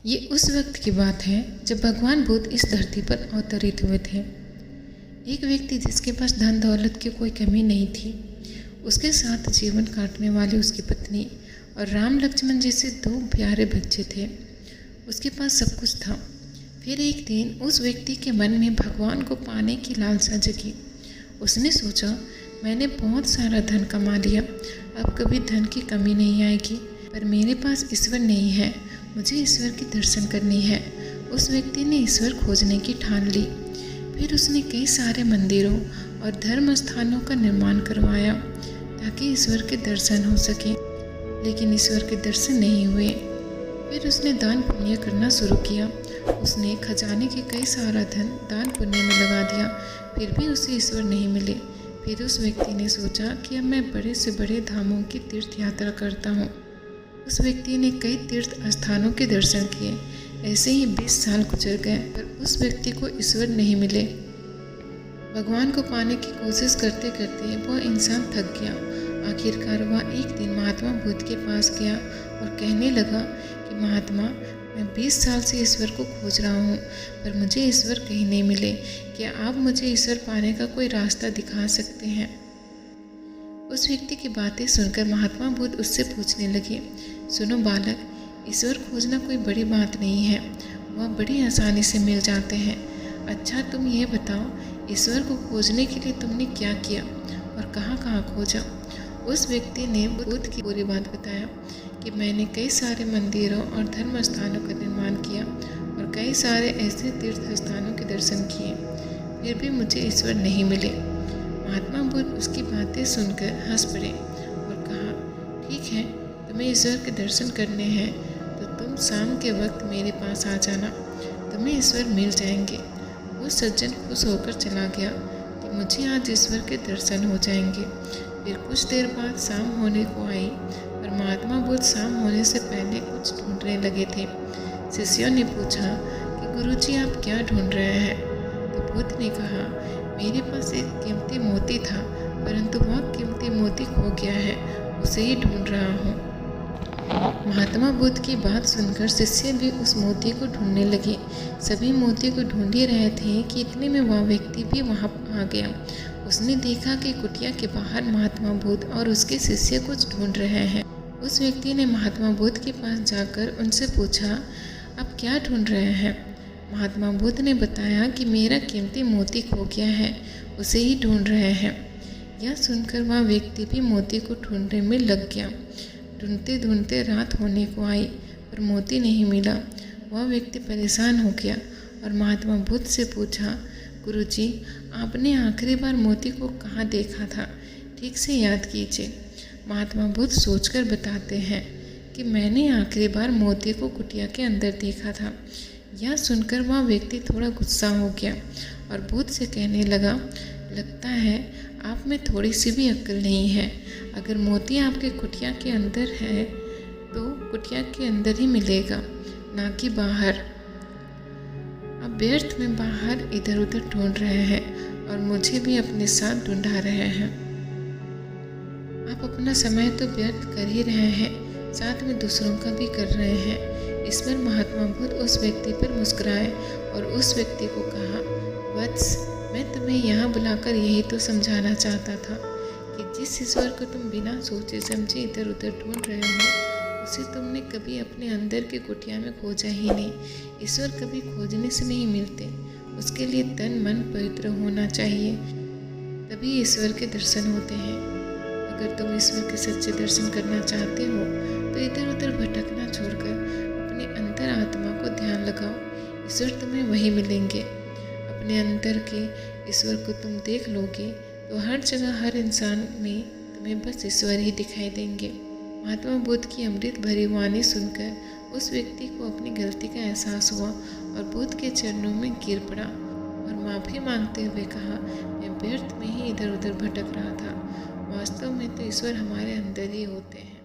ये उस वक्त की बात है जब भगवान बुद्ध इस धरती पर अवतरित हुए थे। एक व्यक्ति जिसके पास धन दौलत की कोई कमी नहीं थी, उसके साथ जीवन काटने वाली उसकी पत्नी और राम लक्ष्मण जैसे 2 प्यारे बच्चे थे। उसके पास सब कुछ था। फिर एक दिन उस व्यक्ति के मन में भगवान को पाने की लालसा जगी। उसने सोचा, मैंने बहुत सारा धन कमा लिया, अब कभी धन की कमी नहीं आएगी, पर मेरे पास ईश्वर नहीं है, मुझे ईश्वर के दर्शन करनी है। उस व्यक्ति ने ईश्वर खोजने की ठान ली। फिर उसने कई सारे मंदिरों और धर्म स्थानों का निर्माण करवाया ताकि ईश्वर के दर्शन हो सके, लेकिन ईश्वर के दर्शन नहीं हुए। फिर उसने दान पुण्य करना शुरू किया। उसने खजाने के कई सारा धन दान पुण्य में लगा दिया, फिर भी उसे ईश्वर नहीं मिले। फिर उस व्यक्ति ने सोचा कि अब मैं बड़े से बड़े धामों की तीर्थ यात्रा करता हूँ। उस व्यक्ति ने कई तीर्थ स्थानों के दर्शन किए। ऐसे ही 20 साल गुजर गए, पर उस व्यक्ति को ईश्वर नहीं मिले। भगवान को पाने की कोशिश करते करते वह इंसान थक गया। आखिरकार वह एक दिन महात्मा बुद्ध के पास गया और कहने लगा कि महात्मा, मैं 20 साल से ईश्वर को खोज रहा हूँ, पर मुझे ईश्वर कहीं नहीं मिले। क्या आप मुझे ईश्वर पाने का कोई रास्ता दिखा सकते हैं? उस व्यक्ति की बातें सुनकर महात्मा बुद्ध उससे पूछने लगे, सुनो बालक, ईश्वर खोजना कोई बड़ी बात नहीं है, वह बड़ी आसानी से मिल जाते हैं। अच्छा, तुम ये बताओ, ईश्वर को खोजने के लिए तुमने क्या किया और कहाँ कहाँ खोजा? उस व्यक्ति ने बुद्ध की पूरी बात बताया कि मैंने कई सारे मंदिरों और धर्म स्थानों का निर्माण किया और कई सारे ऐसे तीर्थ स्थानों के दर्शन किए, फिर भी मुझे ईश्वर नहीं मिले। महात्मा बुद्ध उसकी बातें सुनकर हंस पड़े और कहा, ठीक है, तुम्हें ईश्वर के दर्शन करने हैं तो तुम शाम के वक्त मेरे पास आ जाना, तुम्हें ईश्वर मिल जाएंगे। वो सज्जन खुश होकर चला गया कि मुझे आज ईश्वर के दर्शन हो जाएंगे। फिर कुछ देर बाद शाम होने को आई, पर महात्मा बुद्ध शाम होने से पहले कुछ ढूंढने लगे थे। शिष्यों ने पूछा कि गुरुजी, आप क्या ढूंढ रहे हैं? तो बुद्ध ने कहा, मेरे पास एक कीमती मोती था, परंतु वह कीमती मोती खो गया है, उसे ही ढूंढ रहा हूँ। महात्मा बुद्ध की बात सुनकर शिष्य भी उस मोती को ढूंढने लगे। सभी मोती को ढूंढ ही रहे थे कि इतने में वह व्यक्ति भी वहाँ आ गया। उसने देखा कि कुटिया के बाहर महात्मा बुद्ध और उसके शिष्य कुछ ढूंढ रहे हैं। उस व्यक्ति ने महात्मा बुद्ध के पास जाकर उनसे पूछा, आप क्या ढूंढ रहे हैं? महात्मा बुद्ध ने बताया कि मेरा कीमती मोती खो गया है, उसे ही ढूंढ रहे हैं। यह सुनकर वह व्यक्ति भी मोती को ढूंढने में लग गया। ढूंढते ढूंढते रात होने को आई, पर मोती नहीं मिला। वह व्यक्ति परेशान हो गया और महात्मा बुद्ध से पूछा, गुरुजी, आपने आखिरी बार मोती को कहाँ देखा था? ठीक से याद कीजिए। महात्मा बुद्ध सोचकर बताते हैं कि मैंने आखिरी बार मोती को कुटिया के अंदर देखा था। यह सुनकर वह व्यक्ति थोड़ा गुस्सा हो गया और बुद्ध से कहने लगा, लगता है आप में थोड़ी सी भी अक्ल नहीं है। अगर मोती आपके कुटिया के अंदर है तो कुटिया के अंदर ही मिलेगा, ना कि बाहर। अब व्यर्थ में बाहर इधर उधर ढूंढ रहे हैं और मुझे भी अपने साथ ढूंढा रहे हैं। आप अपना समय तो व्यर्थ कर ही रहे हैं, साथ में दूसरों का भी कर रहे हैं। इस पर महात्मा बुद्ध उस व्यक्ति पर मुस्कुराए और उस व्यक्ति को कहा, वत्स, मैं तुम्हें यहाँ बुलाकर यही तो समझाना चाहता था कि जिस ईश्वर को तुम बिना सोचे समझे इधर उधर ढूंढ रहे हो, उसे तुमने कभी अपने अंदर की कुटिया में खोजा ही नहीं। ईश्वर कभी खोजने से नहीं मिलते, उसके लिए तन मन पवित्र होना चाहिए, तभी ईश्वर के दर्शन होते हैं। अगर तुम ईश्वर के सच्चे दर्शन करना चाहते हो तो इधर उधर भटकना छोड़कर अपने अंतर आत्मा को ध्यान लगाओ, ईश्वर तुम्हें वही मिलेंगे। अपने अंतर के ईश्वर को तुम देख लोगे तो हर जगह हर इंसान में तुम्हें बस ईश्वर ही दिखाई देंगे। महात्मा बुद्ध की अमृत भरी वाणी सुनकर उस व्यक्ति को अपनी गलती का एहसास हुआ और बुद्ध के चरणों में गिर पड़ा और माफ़ी मांगते हुए कहा, मैं व्यर्थ में ही इधर उधर भटक रहा था, वास्तव में तो ईश्वर हमारे अंदर ही होते हैं।